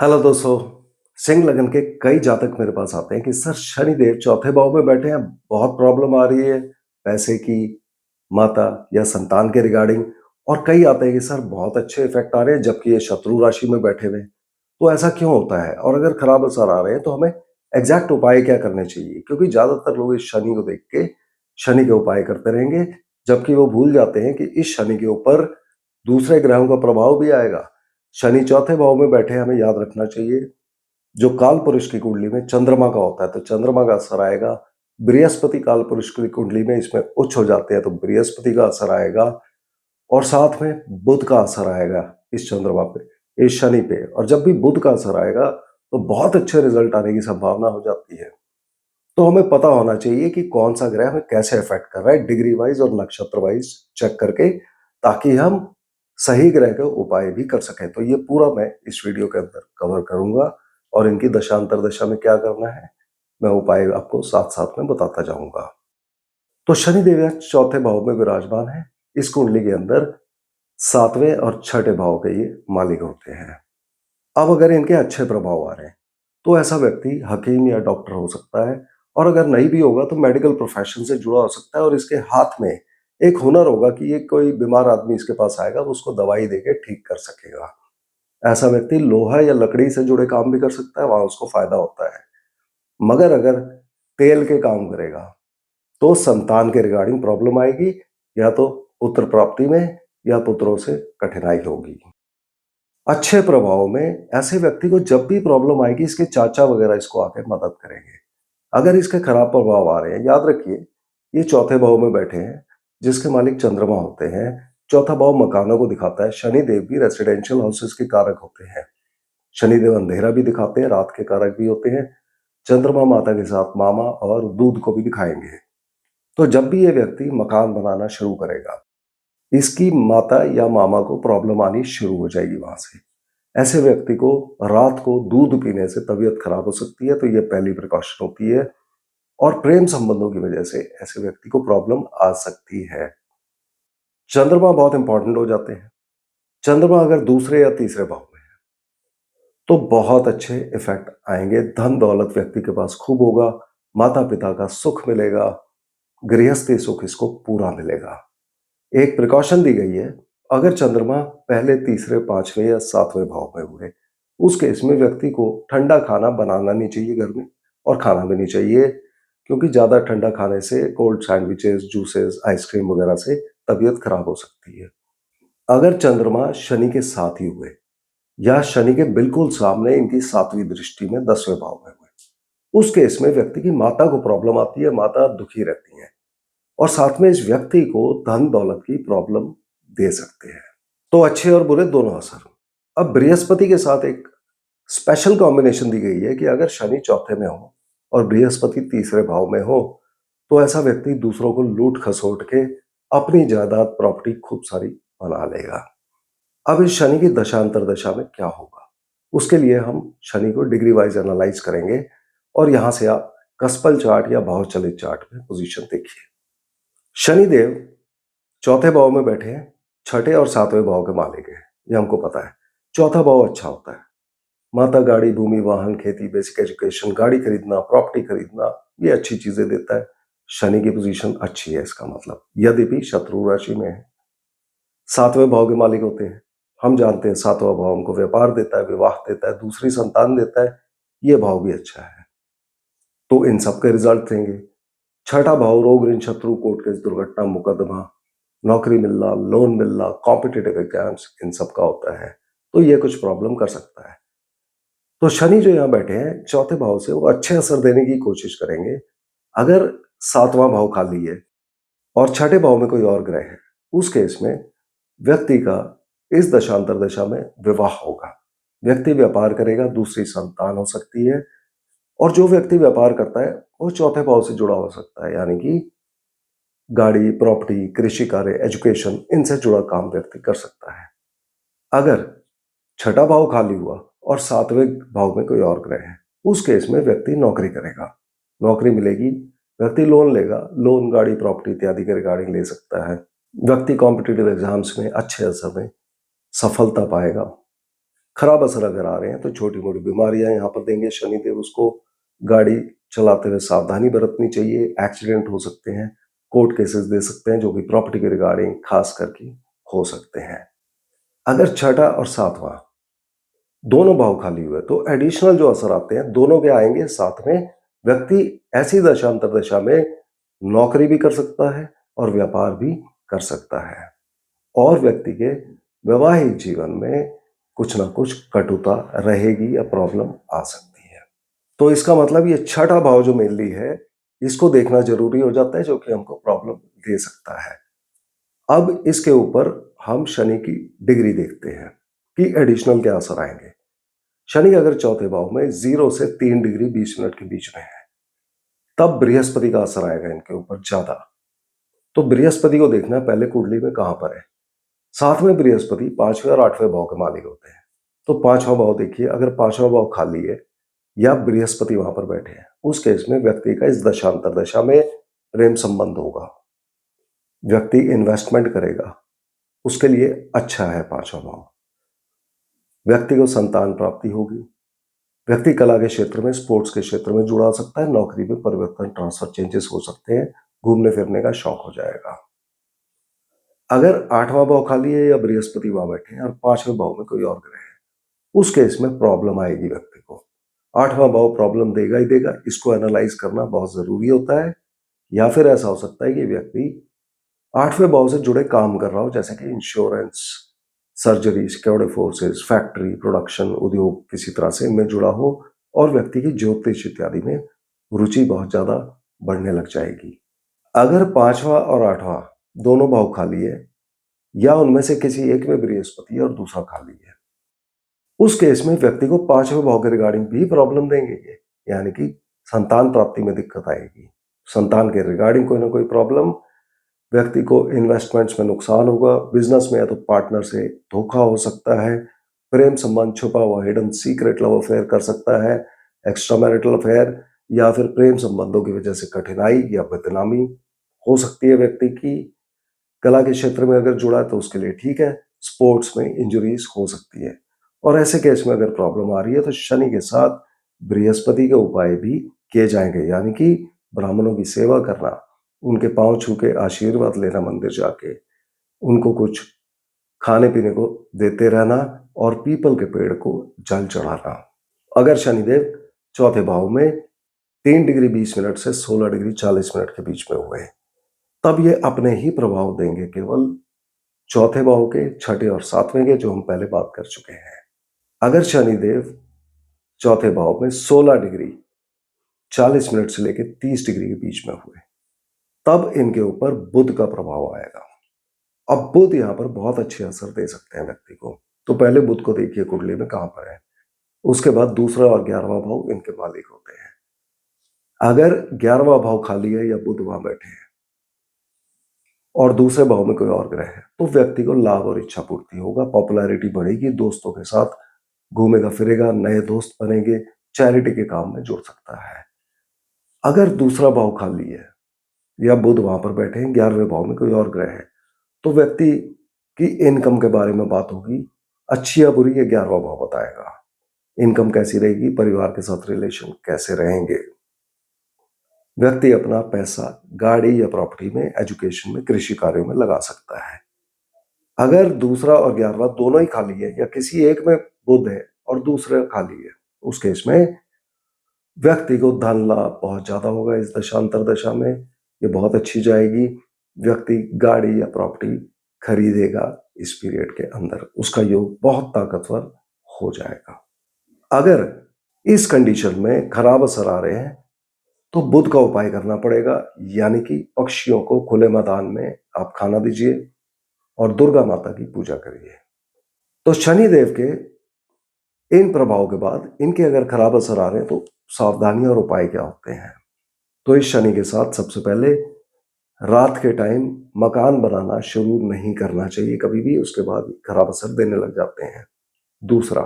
Hello दोस्तों। सिंह लगन के कई जातक मेरे पास आते हैं कि सर शनिदेव चौथे भाव में बैठे हैं, बहुत प्रॉब्लम आ रही है पैसे की, माता या संतान के रिगार्डिंग। और कई आते हैं कि सर बहुत अच्छे इफेक्ट आ रहे हैं जबकि ये शत्रु राशि में बैठे हुए हैं। तो ऐसा क्यों होता है और अगर खराब असर आ रहे हैं तो हमें एग्जैक्ट उपाय क्या करने चाहिए? क्योंकि ज्यादातर लोग इस शनि को देख के शनि के उपाय करते रहेंगे, जबकि वो भूल जाते हैं कि इस शनि के ऊपर दूसरे ग्रहों का प्रभाव भी आएगा। शनि चौथे भाव में बैठे, हमें याद रखना चाहिए जो काल पुरुष की कुंडली में चंद्रमा का होता है तो चंद्रमा का असर आएगा। बृहस्पति काल पुरुष की कुंडली में इसमें उच्च हो जाते हैं तो बृहस्पति का असर आएगा। और साथ में बुध का असर आएगा इस चंद्रमा पे, इस शनि पे। और जब भी बुध का असर आएगा तो बहुत अच्छे रिजल्ट आने की संभावना हो जाती है। तो हमें पता होना चाहिए कि कौन सा ग्रह हमें कैसे इफेक्ट कर रहा है, डिग्री वाइज और नक्षत्र वाइज चेक करके, ताकि हम सही ग्रह के उपाय भी कर सकें। तो ये पूरा मैं इस वीडियो के अंदर कवर करूंगा और इनकी दशांतर दशा में क्या करना है मैं उपाय आपको साथ साथ में बताता जाऊंगा। तो शनिदेव या चौथे भाव में विराजमान है इस कुंडली के अंदर, सातवें और छठे भाव के ये मालिक होते हैं। अब अगर इनके अच्छे प्रभाव आ रहे हैं तो ऐसा व्यक्ति हकीम या डॉक्टर हो सकता है, और अगर नहीं भी होगा तो मेडिकल प्रोफेशन से जुड़ा हो सकता है। और इसके हाथ में एक हुनर होगा कि ये कोई बीमार आदमी इसके पास आएगा वो उसको दवाई देके ठीक कर सकेगा। ऐसा व्यक्ति लोहा या लकड़ी से जुड़े काम भी कर सकता है, वहां उसको फायदा होता है। मगर अगर तेल के काम करेगा तो संतान के रिगार्डिंग प्रॉब्लम आएगी, या तो पुत्र प्राप्ति में या पुत्रों से कठिनाई होगी। अच्छे प्रभाव में ऐसे व्यक्ति को जब भी प्रॉब्लम आएगी इसके चाचा वगैरह इसको आके मदद करेंगे। अगर इसके खराब प्रभाव आ रहे हैं, याद रखिए ये चौथे भाव में बैठे हैं जिसके मालिक चंद्रमा होते हैं। चौथा भाव मकानों को दिखाता है। शनिदेव भी रेसिडेंशियल हाउसेस के कारक होते हैं। शनिदेव अंधेरा भी दिखाते हैं, रात के कारक भी होते हैं। चंद्रमा माता के साथ मामा और दूध को भी दिखाएंगे। तो जब भी ये व्यक्ति मकान बनाना शुरू करेगा इसकी माता या मामा को प्रॉब्लम आनी शुरू हो जाएगी वहां से। ऐसे व्यक्ति को रात को दूध पीने से तबीयत खराब हो सकती है, तो ये पहली प्रिकॉशन होती है। और प्रेम संबंधों की वजह से ऐसे व्यक्ति को प्रॉब्लम आ सकती है। चंद्रमा बहुत इंपॉर्टेंट हो जाते हैं। चंद्रमा अगर दूसरे या तीसरे भाव में है तो बहुत अच्छे इफेक्ट आएंगे। धन दौलत व्यक्ति के पास खूब होगा, माता पिता का सुख मिलेगा, गृहस्थी सुख इसको पूरा मिलेगा। एक प्रिकॉशन दी गई है, अगर चंद्रमा पहले तीसरे पांचवें या सातवें भाव में हुए उस केस में व्यक्ति को ठंडा खाना बनाना नहीं चाहिए घर में, और खाना भी नहीं चाहिए, क्योंकि ज्यादा ठंडा खाने से कोल्ड सैंडविचेस, जूसेस, आइसक्रीम वगैरह से तबीयत खराब हो सकती है। अगर चंद्रमा शनि के साथ ही हुए या शनि के बिल्कुल सामने इनकी सातवीं दृष्टि में 10वें भाव में हुए उस केस में व्यक्ति की माता को प्रॉब्लम आती है, माता दुखी रहती है, और साथ में इस व्यक्ति को धन दौलत की प्रॉब्लम दे सकते हैं। तो अच्छे और बुरे दोनों असर। अब बृहस्पति के साथ एक स्पेशल कॉम्बिनेशन दी गई है कि अगर शनि चौथे में हो और बृहस्पति तीसरे भाव में हो तो ऐसा व्यक्ति दूसरों को लूट खसोट के अपनी जायदाद प्रॉपर्टी खूब सारी बना लेगा। अब इस शनि की दशांतर दशा में क्या होगा उसके लिए हम शनि को डिग्री वाइज एनालाइज करेंगे, और यहां से आप कस्पल चार्ट या भाव चलित चार्ट में पोजीशन देखिए। शनिदेव चौथे भाव में बैठे हैं, छठे और सातवें भाव के मालिक हैं, ये हमको पता है। चौथा भाव अच्छा होता है, माता, गाड़ी, भूमि, वाहन, खेती, बेसिक एजुकेशन, गाड़ी खरीदना, प्रॉपर्टी खरीदना, ये अच्छी चीजें देता है। शनि की पोजीशन अच्छी है इसका मतलब, यद्यपि शत्रु राशि में है। सातवें भाव के मालिक होते हैं, हम जानते हैं सातवां भाव हमको व्यापार देता है, विवाह देता है, दूसरी संतान देता है। ये भाव भी अच्छा है, तो इन सब के रिजल्ट देंगे। छठा भाव रोग, ऋण, शत्रु, कोर्ट केस, दुर्घटना, मुकदमा, नौकरी मिलना, लोन मिलना, कॉम्पिटिटिव एग्जाम्स, इन सब का होता है, तो ये कुछ प्रॉब्लम कर सकता है। तो शनि जो यहाँ बैठे हैं चौथे भाव से, वो अच्छे असर देने की कोशिश करेंगे। अगर सातवां भाव खाली है और छठे भाव में कोई और ग्रह है उस केस में व्यक्ति का इस दशांतर दशा में विवाह होगा, व्यक्ति व्यापार करेगा, दूसरी संतान हो सकती है। और जो व्यक्ति व्यापार करता है वो चौथे भाव से जुड़ा हो सकता है, यानी कि गाड़ी, प्रॉपर्टी, कृषि कार्य, एजुकेशन, इनसे जुड़ा काम व्यक्ति कर सकता है। अगर छठा भाव खाली हुआ और सातवें भाव में कोई और ग्रह है उस केस में व्यक्ति नौकरी करेगा, नौकरी मिलेगी, व्यक्ति लोन लेगा, लोन, गाड़ी, प्रॉपर्टी इत्यादि के रिगार्डिंग ले सकता है। व्यक्ति कॉम्पिटिटिव एग्जाम्स में अच्छे असर में सफलता पाएगा। खराब असर अगर आ रहे हैं तो छोटी-मोटी बीमारियाँ यहाँ पर देंगे शनिदेव उसको। गाड़ी चलाते हुए सावधानी बरतनी चाहिए, एक्सीडेंट हो सकते हैं, कोर्ट केसेस दे सकते हैं जो कि प्रॉपर्टी के रिगार्डिंग खास करके हो सकते हैं। अगर छठा और सातवां दोनों भाव खाली हुए तो एडिशनल जो असर आते हैं दोनों के आएंगे साथ में। व्यक्ति ऐसी दशांतर दशा में नौकरी भी कर सकता है और व्यापार भी कर सकता है, और व्यक्ति के वैवाहिक जीवन में कुछ ना कुछ कटुता रहेगी या प्रॉब्लम आ सकती है। तो इसका मतलब ये छठा भाव जो मेनली है इसको देखना जरूरी हो जाता है, जो कि हमको प्रॉब्लम दे सकता है। अब इसके ऊपर हम शनि की डिग्री देखते हैं कि एडिशनल क्या असर आएंगे। शनि अगर चौथे भाव में 0 से 3 डिग्री 20 मिनट के बीच में है, तब बृहस्पति का असर आएगा इनके ऊपर ज्यादा। तो बृहस्पति को देखना है पहले कुंडली में कहां पर है। साथ में बृहस्पति 5वें और 8वें भाव के मालिक होते हैं। तो 5वां भाव देखिए, अगर 5वां भाव खाली है या बृहस्पति वहां पर बैठे हैं, उस केस में व्यक्ति का इस दशांतर दशा में प्रेम संबंध होगा, व्यक्ति इन्वेस्टमेंट करेगा, उसके लिए अच्छा है 5वां भाव। व्यक्ति को संतान प्राप्ति होगी, व्यक्ति कला के क्षेत्र में, स्पोर्ट्स के क्षेत्र में जुड़ा सकता है, नौकरी में परिवर्तन, ट्रांसफर, चेंजेस हो सकते हैं, घूमने फिरने का शौक हो जाएगा। अगर 8वां भाव खाली है या बृहस्पति वहां बैठे हैं और 5वें भाव में कोई और ग्रह है, उस केस में प्रॉब्लम आएगी व्यक्ति को। 8वां भाव प्रॉब्लम देगा ही देगा, इसको एनालाइज करना बहुत जरूरी होता है। या फिर ऐसा हो सकता है कि व्यक्ति 8वें भाव से जुड़े काम कर रहा हो, जैसे कि insurance, surgery, security forces, factory, production, उद्योग किसी तरह से इनमें जुड़ा हो, और व्यक्ति की ज्योतिष इत्यादि में रुचि बहुत ज्यादा बढ़ने लग जाएगी। अगर 5वां और 8वां दोनों भाव खाली है या उनमें से किसी एक में बृहस्पति और दूसरा खाली है, उस केस में व्यक्ति को 5वें भाव के रिगार्डिंग भी प्रॉब्लम देंगे ये, यानी कि संतान प्राप्ति में दिक्कत आएगी, संतान के रिगार्डिंग कोई ना कोई प्रॉब्लम, व्यक्ति को इन्वेस्टमेंट्स में नुकसान होगा, बिजनेस में या तो पार्टनर से धोखा हो सकता है, प्रेम संबंध छुपा हुआ हिडन सीक्रेट लव अफेयर कर सकता है, एक्स्ट्रा मैरिटल अफेयर, या फिर प्रेम संबंधों की वजह से कठिनाई या बदनामी हो सकती है व्यक्ति की। कला के क्षेत्र में अगर जुड़ा है तो उसके लिए ठीक है, स्पोर्ट्स में इंजरीज हो सकती है। और ऐसे केस में अगर प्रॉब्लम आ रही है तो शनि के साथ बृहस्पति के उपाय भी किए जाएंगे, यानी कि ब्राह्मणों की सेवा करना, उनके पांव छू के आशीर्वाद लेना मंदिर जाके, उनको कुछ खाने पीने को देते रहना, और पीपल के पेड़ को जल चढ़ाना। अगर शनिदेव चौथे भाव में 3 डिग्री 20 मिनट से 16 डिग्री 40 मिनट के बीच में हुए, तब ये अपने ही प्रभाव देंगे केवल चौथे भाव के, छठे और सातवें के, जो हम पहले बात कर चुके हैं। अगर शनिदेव चौथे भाव में 16 डिग्री 40 मिनट से लेकर 30 डिग्री के बीच में हुए, तब इनके ऊपर बुध का प्रभाव आएगा। अब बुध यहाँ पर बहुत अच्छे असर दे सकते हैं व्यक्ति को। तो पहले बुध को देखिए कुंडली में कहां पर है, उसके बाद दूसरा और 11वां भाव इनके मालिक होते हैं। अगर 11वां भाव खाली है या बुध वहां बैठे हैं और दूसरे भाव में कोई और ग्रह है, तो व्यक्ति को लाभ और इच्छा पूर्ति होगा, पॉपुलैरिटी बढ़ेगी, दोस्तों के साथ घूमेगा फिरेगा, नए दोस्त बनेंगे, चैरिटी के काम में जुड़ सकता है। अगर दूसरा भाव खाली है या बुध वहां पर बैठे हैं, 11वें भाव में कोई और ग्रह है, तो व्यक्ति की इनकम के बारे में बात होगी, अच्छी या बुरी ये 11वां भाव बताएगा। इनकम कैसी रहेगी, परिवार के साथ रिलेशन कैसे रहेंगे, व्यक्ति अपना पैसा गाड़ी या प्रॉपर्टी में, एजुकेशन में, कृषि कार्यों में लगा सकता है। अगर दूसरा और 11वां दोनों ही खाली है या किसी एक में बुध है और दूसरा खाली है, उस केस में व्यक्ति को धन लाभ बहुत ज्यादा होगा। इस दशांतर दशा में ये बहुत अच्छी जाएगी, व्यक्ति गाड़ी या प्रॉपर्टी खरीदेगा इस पीरियड के अंदर, उसका योग बहुत ताकतवर हो जाएगा। अगर इस कंडीशन में खराब असर आ रहे हैं तो बुध का उपाय करना पड़ेगा, यानी कि पक्षियों को खुले मैदान में आप खाना दीजिए और दुर्गा माता की पूजा करिए। तो शनि देव के इन प्रभाव के बाद इनके अगर खराब असर आ रहे हैं तो सावधानी और उपाय क्या होते हैं। तो इस शनि के साथ सबसे पहले रात के टाइम मकान बनाना शुरू नहीं करना चाहिए कभी भी, उसके बाद खराब असर देने लग जाते हैं। दूसरा,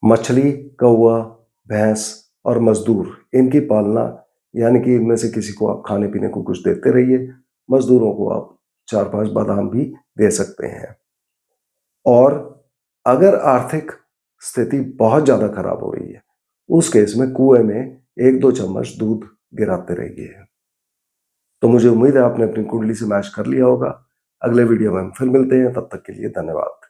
मछली, कौवा, भैंस और मजदूर इनकी पालना, यानी कि इनमें से किसी को आप खाने पीने को कुछ देते रहिए, मजदूरों को आप 4-5 बादाम भी दे सकते हैं। और अगर आर्थिक स्थिति बहुत ज्यादा खराब हो रही है, उस केस में कुएं में 1-2 चम्मच दूध गिराते रहिए। तो मुझे उम्मीद है आपने अपनी कुंडली से मैच कर लिया होगा। अगले वीडियो में हम फिर मिलते हैं, तब तक के लिए धन्यवाद।